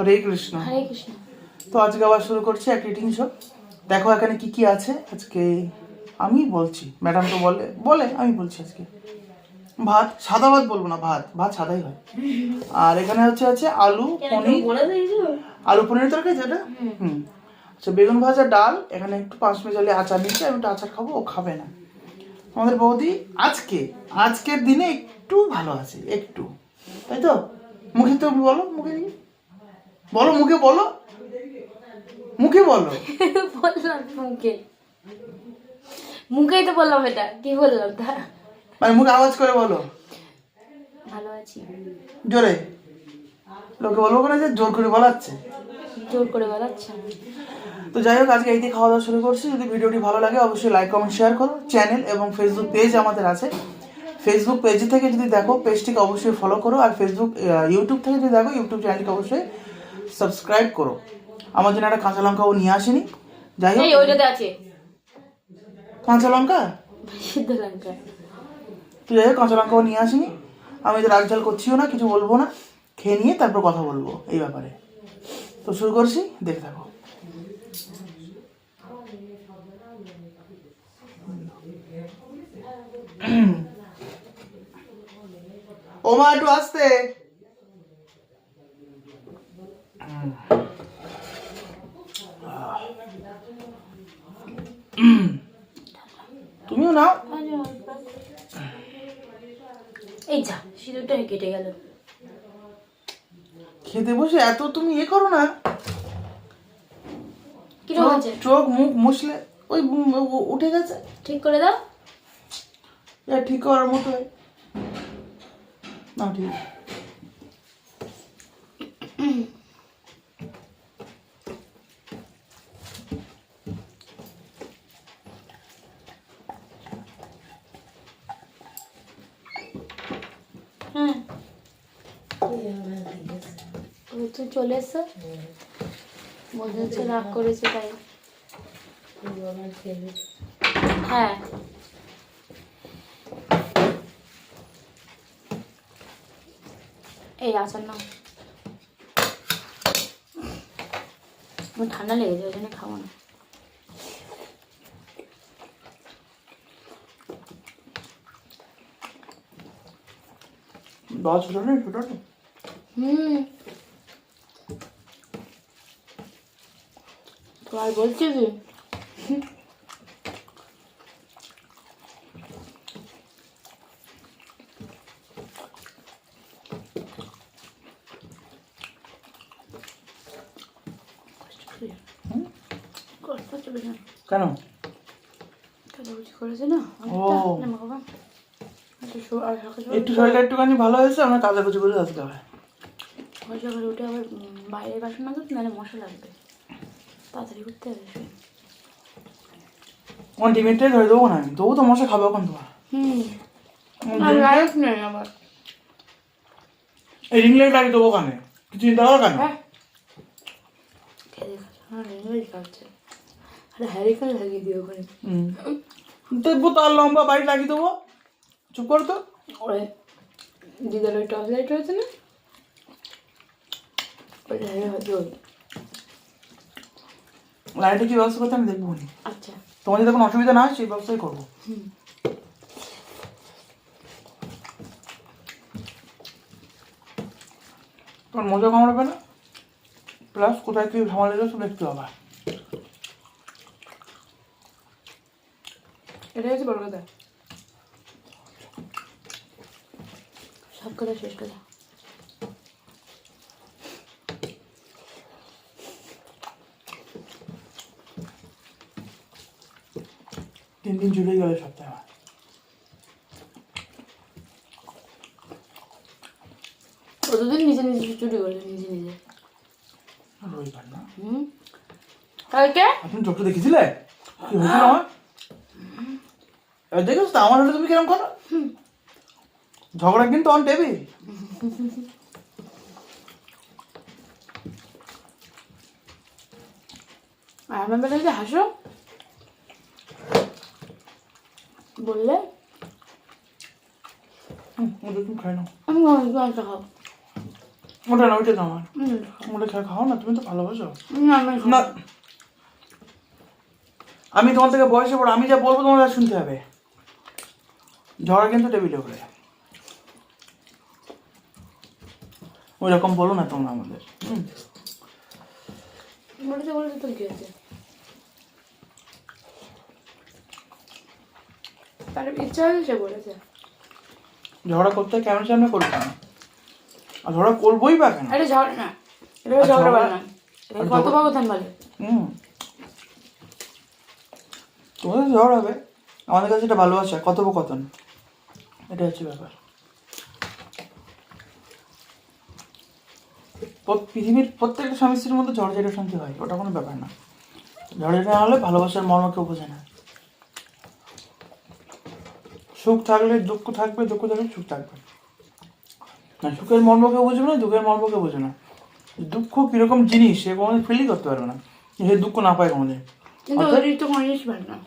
হরে কৃষ্ণ। হরে কৃষ্ণ। তো আজকে আবার শুরু করছি এক রিডিং শো। দেখো এখানে কি কি আছে আজকে আমি বলছি, ম্যাডাম তো বলে বলে আমি বলছি আজকে ভাত, সাদা ভাত বলবো না, ভাত ভাত সাদাই হয়। আর এখানে হচ্ছে আলু পনির, আলু পনির তরকারি যেটা, আচ্ছা বেগুন ভাজা, ডাল, এখানে একটু 5 মিশালি আচার নিচ্ছে, আমি একটু আচার খাবো, ও খাবে না। আমাদের বৌদি আজকের দিনে একটু ভালো আছে, একটু, তাই তো? মুখে তো বলো, মুখে দিয়ে বলো, মুখে বলো, মুখে বলো। বললাম মুখে, মুখেই তো বললাম, এটা কি বললাম তা? মানে মুখে আওয়াজ করে বলো, ভালো আছি। জোরে লোকে বলবো না যে জোর করে বলাচ্ছে, জোর করে বলাচ্ছে। তো যাই হোক আজকে এই দিয়ে খাওয়া দাওয়া শুরু করছি। যদি ভিডিওটি ভালো লাগে অবশ্যই লাইক কমেন্ট শেয়ার করো। চ্যানেল এবং ফেসবুক পেজ আমাদের আছে, ফেসবুক পেজ থেকে যদি দেখো পেজটিকে অবশ্যই ফলো করো, আর ইউটিউব থেকে যদি দেখো ইউটিউব চ্যানেলটিকে অবশ্যই সাবস্ক্রাইব করো। আমার জন্য একটা কাঁচা লঙ্কাও নিয়ে আসেনি, যাই হোক। ওইটাতে আছে কাঁচা লঙ্কা, সিদ্ধ লঙ্কা। তো যাই হোক কাঁচা লঙ্কাও নিয়ে আসিনি। আমি তো রাগ ঝাল করছিও না, কিছু বলবো না, খেয়ে নিয়ে তারপর কথা বলবো এই ব্যাপারে। তো শুরু করছি, দেখে থাকো। ও মা একটু আসতে, তুমিও নাও। এই যা সিঁদুরটা কেটে গেল। খেতে বসে এত তুমি করো না, কি হয়েছে? চোখ মুখ মুছলে ওই উঠে গেছে। ঠিক করে দাও। ঠিক করার মতো না, ঠিক আছে। হ্যাঁ ওই তো চলে এসছো, মনে হচ্ছে রাগ করেছে তাই। হ্যাঁ এই আচার নাও, ঠান্ডা লেগেছে ওই জন্য খাবো না। দাও ছোটো না, ছোটো না। তো আর বলছি কি, কেন কাটাকুচি করেছে না বাবা, একটু শরীরটা একটুখানি ভালো হয়েছে, আমরা কাজা কুচি করে আসতে হবে। সকালে উঠে আবার বাইরে বাসন না করতে, নাহলে মশা লাগবে, তাড়াতাড়ি করতে হবে। আমার ডিমেরটাই ধরে দেবো না আমি, তবু তো মশা খাবে এখন তোমার। লাইট নেই আবার, এই রিং লাইট লাগিয়ে দেবো ওখানে, কিছু চিন্তা করো কেন? হ্যারিকেন লাগিয়ে দিও ওখানে। দেখবো তার লম্বা বাড়ি লাগিয়ে দেবো, চুপ করো তো। ওরে দিদার ওই টর্চ লাইট রয়েছে না, ওইটা হয়তো। লাইটে কি ব্যবস্থা করতে আমি দেখবো নি। আচ্ছা তোমার যদি কোনো অসুবিধা না হয় সেই ব্যবস্থাই করবো। তোমার মজা কামড়াবে না, প্লাস কোথায় কি সামালে যাচ্ছে দেখতে হবে। এটা হচ্ছে বড় কথা, সব কথা শেষ কথা। তিন দিন চলে গেলে সপ্তাহে আমার। কতদিন নিজে নিজে চুরি করলে নিজে নিজে? রবিবার না, কালকে তুমি চোখটা দেখেছিলে কি হয়েছিল আমার? এবার দেখেছো তো আমার হলে তুমি কিরম করো, ঝগড়া কিন্তু অন টেবিল। আমার বেলা যে হাসো বললে তুমি খাই নাও, আমি খাও। ওটা না, ওইটা তো আমার। হুম, ওটা খেয়ে খাও না, তুমি তো ভালোবাসো। না, আমি খাবো না, না। আমি তোমার থেকে বয়সে বড়, আমি যা বলবো তোমার তা শুনতে হবে। ঝড় কিন্তু টেবিলে উপরে, ওই রকম বলো না তোমরা আমাদের। বলেছে বলেছে তোর কি হয়েছে? তার ইচ্ছা হয়েছে সে বলেছে। ঝগড়া করতে কেমন সামনে করবে না, আর ঝগড়া করবোই বা কেন? আরে ঝগড়া না, এটা আর ঝগড়া বলে ঝগড়া- না, এটা আর কত ঝগড়া- ব্যবধান বলে। তোমাদের ঝড় হবে, আমাদের কাছে এটা ভালোবাসা, কথোপকথন, এটা হচ্ছে ব্যাপার। পৃথিবীর প্রত্যেকটা স্বামী স্ত্রীর মধ্যে ঝড় ঝাড়া শান্তি হয়, ওটা কোনো ব্যাপার না। ঝড় ঝাড়া হলে ভালোবাসার মর্ম কেউ বোঝে না। সুখ থাকলে দুঃখ থাকবে, দুঃখ থাকলে সুখ থাকবে না। সুখের মর্ম কেউ বুঝবে না, দুঃখের মর্ম কেউ বোঝে না। দুঃখ কিরকম জিনিস সে কোনোদিন ফিলই করতে পারবে না, সে দুঃখ না পায় কোনোদিন। কিন্তু অর্থাৎ- ওই তো কোনো জিনিস পারে না।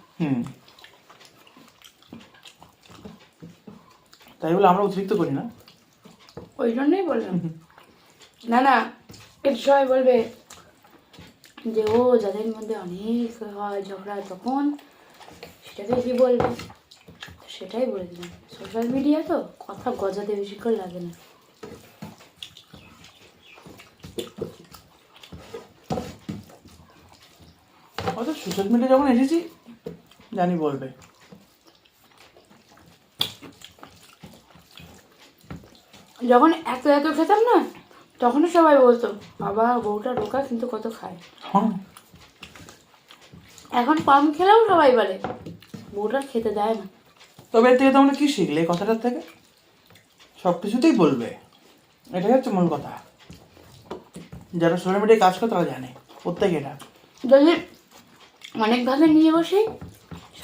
তাই বলে আমরা অতিরিক্ত করি না। ওই জন্যই বললাম। না না, এটা সবাই বলবে যে ও যাদের মধ্যে অনেক হয় ঝগড়া, তখন সেটাকে কি বলবে, তো সেটাই বলে দিলাম। সোশ্যাল মিডিয়া তো কথা গজাতে বেশিক্ষণ লাগে না। হয়তো সোশ্যাল মিডিয়া যখন এসেছি জানি বলবে। যখন এত এত খেতাম না, তখনও সবাই বলতো বাবা বউটা ঢোকা কিন্তু কত খায়। হ্যাঁ, এখন কম খেলেও সবাই বলে বউটা খেতে দেয় না। তবে এর থেকে তোমরা কি শিখলে এই কথাটার থেকে? সব কিছুতেই বলবে, এটাই হচ্ছে মূল কথা। যারা সোশ্যাল মিডিয়ায় কাজ করে তারা জানে প্রত্যেকে এটা। যদি অনেক ভাগে নিয়ে বসে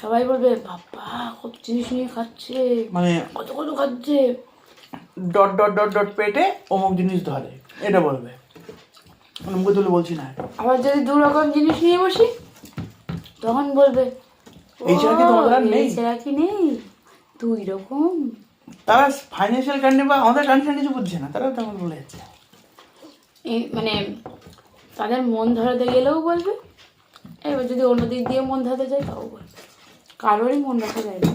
সবাই বলবে বাবা কত জিনিস নিয়ে খাচ্ছে, মানে কত কত খাচ্ছে। ডট ডট ডট ডট পেটে অমুক জিনিস ধরে, এটা বলবে। মানে মুখে তুলে বলছি না এটা। আবার যদি দু রকম জিনিস নিয়ে বসি তখন বলবে এই ছাড়া কি তোমাদের আর নেই? এই ছাড়া কি নেই, দুই রকম। তারা ফাইন্যান্সিয়াল কন্ডিশন বা আমাদের কন্ডিশন কিছু বুঝছে না, তারা তেমন বলে যাচ্ছে। মানে তাদের মন ধরাতে গেলেও বলবে, এবার যদি অন্য দিক দিয়ে মন ধরাতে যায় তাও বলবে। কারোরই মন রাখা যায় না।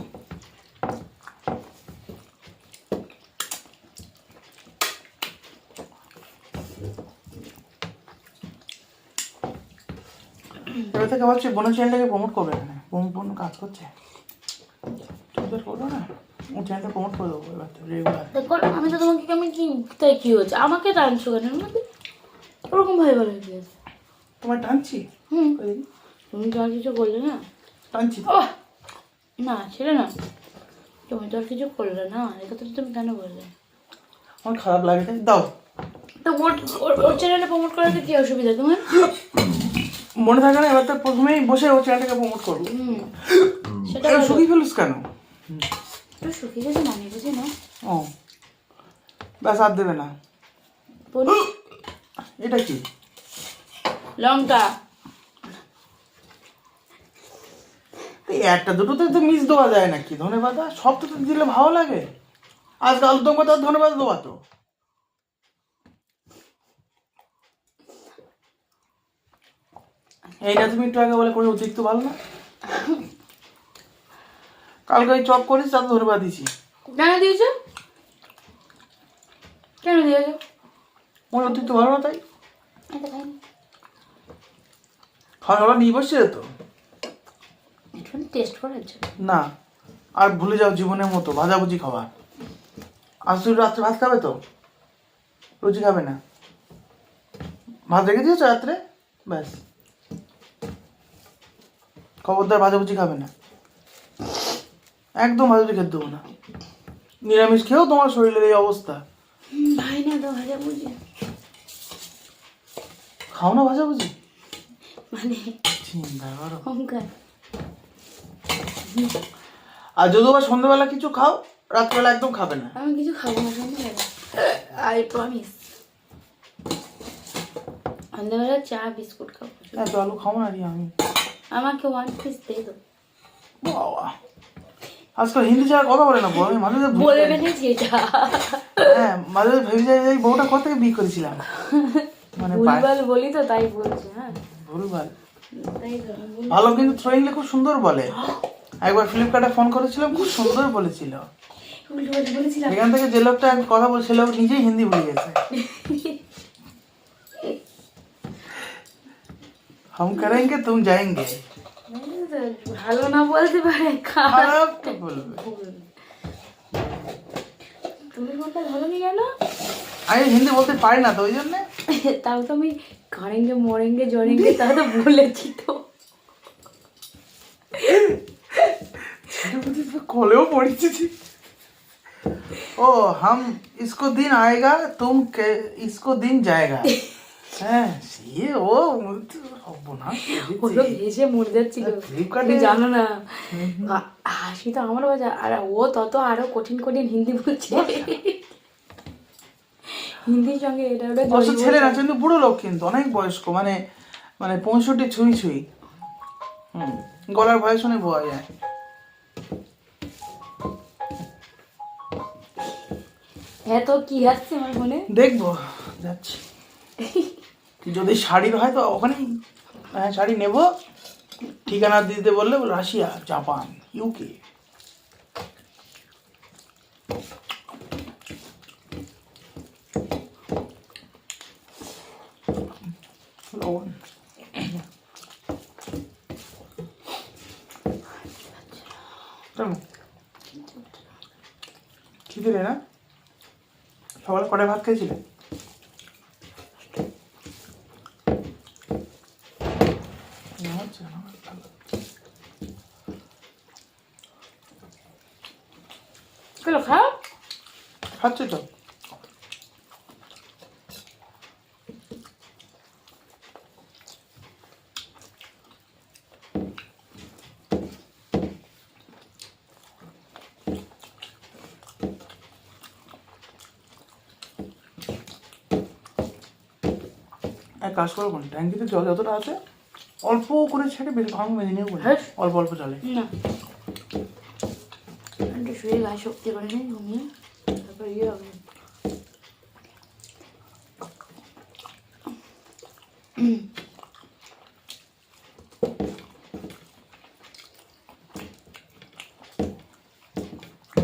এবার থেকে ভাবছি বোনের চ্যানেলটাকে প্রমোট করবে, এখানে বোন কাজ করছে, তুমি করবে না, ও চ্যানেলটা প্রমোট করে দেবো এবার তো রেগুলার। দেখো আমি তো তোমাকে কেমন কি তাই কি হচ্ছে আমাকে টানছো কেন আমাকে ওরকম ভাবে বলে গিয়েছে। তোমার টানছি? হুম, ওই দেখি, তুমি তো আর কিছু করলে না। টানছি তো। ও না ছেড়ে না, তুমি তো আর কিছু করলে না, এই কথা তুমি কেন বললে? আমার খারাপ লাগে তাই দাও। তো ওর চ্যানেলে প্রমোট করাতে কি অসুবিধা তোমার? মনে থাকে না, এবার তো প্রথমেই বসে ও চ্যানেলটাকে প্রমোট করবো। হুম, সেটা এটা শুকিয়ে ফেলুস কেন? একটু শুকিয়ে গেছে মানে বুঝি না। ও ব্যাস, আর দেবে না। বলি এটা কি? লঙ্কা। এই একটা দুটোতে তো মিস দেওয়া যায় নাকি? ধনেপাতা সব তো দিলে ভালো লাগে। আজকাল আলুদম পাতা ধনেপাতা দেওয়া তো। এইটা তুমি একটু আগে বলে কোনো অতিরিক্ত ভালো না। কালকে ওই চপ করিস তাতে ধনেপাতা দিছি। কেন দিয়েছো? কেন দিয়েছো? মনে অতিরিক্ত ভালো না তাই এটা খাইনি। খাওয়া খাবার নিয়ে বসছে তো একটু টেস্ট করার জন্য। না। আর ভুলে যাও জীবনের মতো ভাজাভুজি খাবার। আজ তুই রাত্রে ভাত খাবে তো? রুচি খাবে না? ভাত রেখে দিয়েছো রাত্রে? ব্যাস, খবরদার ভাজাভুজি খাবে না, একদম ভাজাভুজি খেতে দেবো না। নিরামিষ খেয়েও তোমার শরীরের এই অবস্থা। ভাই না তো ভাজা বুঝি খাও না ভাজাভুজি, মানে চিন্তা করো। অহংকার। আর যদি আবার সন্ধ্যাবেলা কিছু খাও, রাত্রেবেলা একদম খাবে না। আমি কিছু খাবো না সন্ধ্যাবেলা, আই প্রমিস। সন্ধ্যাবেলা চা বিস্কুট খাবো। হ্যাঁ তো আলু খাও না রি আমি। আমাকে 1 পিস দিয়ে দাও। বাবা, আজকাল হিন্দি ছাড়া কথা বলে না বউ, আমি মাঝে মাঝে ভুলে বলে যাই। রেখেছি এটা। হ্যাঁ মাঝে মাঝে ভেবে যাই এই বউটা কোথা থেকে বিয়ে করেছিলাম, মানে ভুলভাল বলি তো তাই বলছি। হ্যাঁ ভুলভাল। তাই তো আমি বলি। ভালো কিন্তু থ্রোয়িংলে খুব সুন্দর বলে। একবার ফ্লিপকার্টে ফোন করেছিলাম, খুব সুন্দর বলেছিল। উল্টো বলেছিলাম। এখান থেকে যে লোকটা কথা বলছে লোক নিজেই হিন্দি ভুলে গেছে। हम करेंगे तुम जाएंगे। ভালো না বলতে পারে, খারাপ তো বলবে। তুমি কোনটা ভালো নি কেন? আমি হিন্দি বলতে পারি না তো ওই জন্য। তাও তো আমি কারেঙ্গে মরেঙ্গে জরেঙ্গে তাও তো বলেছি তো। কলেও পড়েছি। ও हम इसको दिन आएगा तुम के इसको दिन जाएगा। হ্যাঁ সে ও হবো না ওগুলো ভেসে মরে যাচ্ছিল, ফ্লিপকার্টে তুমি জানো না। হাসি তো আমার বাজা, আর ও তত আরো কঠিন কঠিন হিন্দি বলছে। হিন্দির সঙ্গে এটা ওটা অবশ্য জড়িয়ে ছেলে না বলছে। কিন্তু বুড়ো লোক, কিন্তু অনেক বয়স্ক, মানে মানে 65 ছুঁই ছুঁই। গলার ভয় শুনে বোঝা যায়। হ্যাঁ তো কি আসছে আমার মনে। দেখবো যাচ্ছি, যদি শাড়ির হয় তো ওখানেই, হ্যাঁ শাড়ি নেবো। ঠিকানা দিতে বললে রাশিয়া, জাপান, ইউকে। লবণ। কেমন? খিদে রে না? সকালে কটায় ভাত খেয়েছিলে? আচ্ছা, ভালো। কেন খারাপ? খাচ্ছে তো। এক কাজ করো, কোন ট্যাঙ্কিতে জল যতটা আছে অল্প করে ছেড়ে বেশি ভাঙ মেজে নিয়ে বলে হ্যাঁ। অল্প অল্প জলে। না একটু শুয়ে গায়ে শক্তি করে নেই, ঘুমিয়ে তারপর ইয়ে হবে।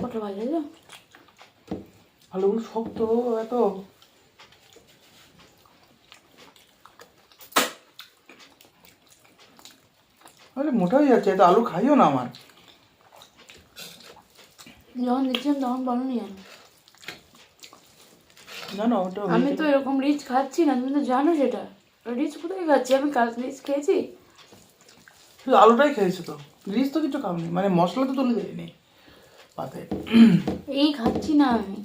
কত ভালো লাগে। আলুগুলো শক্ত এত। আরে মোটা হয়ে যাচ্ছে, এত আলু খাইও না আমার। যখন দেখছিলাম তখন বলনি জানো। না না ওটা আমি তো এরকম রিচ খাচ্ছি না, তুমি তো জানো সেটা। রিচ কোথায় খাচ্ছি আমি? কাল রিচ খেয়েছি। শুধু আলুটাই খেয়েছো তো, রিচ তো কিছু খাওনি, মানে মশলা তো তুলে দেয়নি পাতে। এই খাচ্ছি না আমি।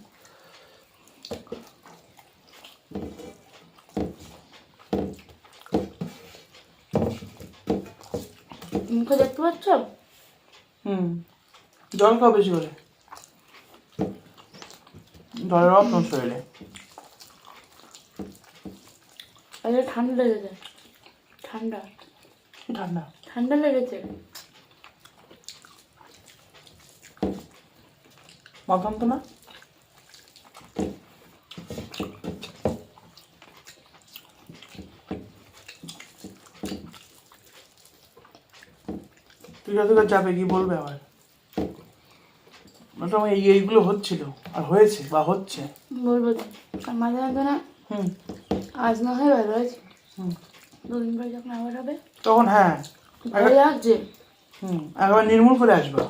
মুখে দেখতে পাচ্ছ? জল খাও বেশি করে, জলের অভাব তোমার শরীরে। আরে ঠান্ডা লেগেছে, ঠান্ডা কি ঠান্ডা? ঠান্ডা লেগেছে। মাথাম তো না। তুই যাবে কি বলবে আবার? আমার এইগুলো হচ্ছিল আর হয়েছে বা হচ্ছে। বলবো তো, আর মাঝে মাঝে না হুম আজ না হয় ভালো আছে, হুম দুদিন পরে যখন আবার হবে তখন হ্যাঁ ভালো লাগছে। একবার নির্মূল করে আসবা।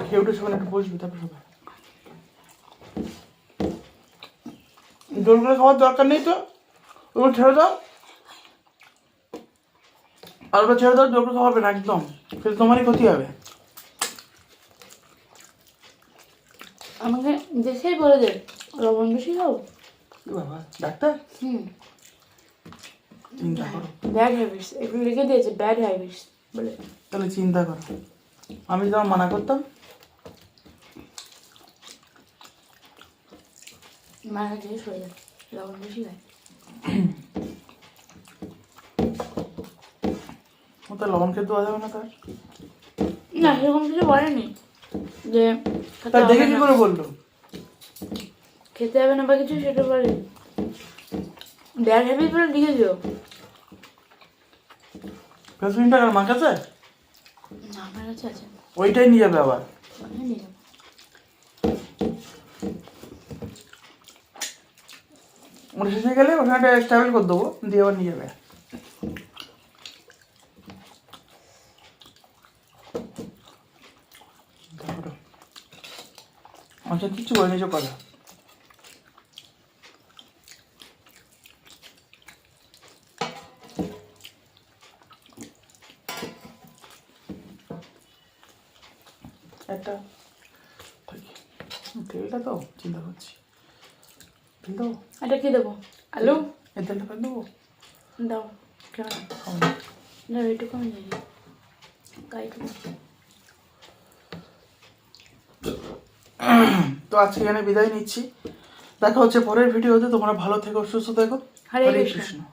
খেয়ে উঠে সবাই একটু বসবি, তারপর সবাই জলগুলো খাওয়ার দরকার নেই তো, ওগুলো ছেড়ে দাও। আলুটা ছেড়ে দাও, জলগুলো খাওয়াবে না একদম, সেটা তোমারই ক্ষতি হবে। আমাকে দেশেই বলে দে লবণ বেশি খাও। কি বাবা ডাক্তার? চিন্তা করো, ব্যাড হ্যাবিটস এগুলো লিখে দিয়েছে, ব্যাড হ্যাবিটস বলে। তাহলে চিন্তা করো। আমি যখন মানা করতাম, মার কাছে সরে যায়, লবণ বেশি খায়। ও তো লবণ খেতে দেওয়া যাবে না তার। না সেরকম কিছু বলেনি যে খেতে তার হবে দেখে কি না, করে বললো? খেতে হবে না বা কিছু, সেটা বলে ব্যাড হ্যাবিট বলে লিখে দিও। ফেসবুক টাকার মার কাছে না আমার কাছে আছে, ওইটাই নিয়ে যাবে আবার। ওখানে নিয়ে যাবো। ওটা শেষে গেলে ওখানে স্ট্যাবেল করে দেবো, দিয়ে আবার নিয়ে যাবে। আচ্ছা কিছু বলে নিচে কথা। একটা তেলটা তো চিন্তা করছি, তেল দেবো, এটা কি দেবো? আলু এই তেলটা ফেল দেবো। দাও, কেন খাবো না। না এইটুকু আমি জানি গাইটুকু। তো আজকে এখানে বিদায় নিচ্ছি, দেখা হচ্ছে পরের ভিডিওতে। তোমরা ভালো থেকো, সুস্থ থেকো। হরে হরে কৃষ্ণ। কৃষ্ণ।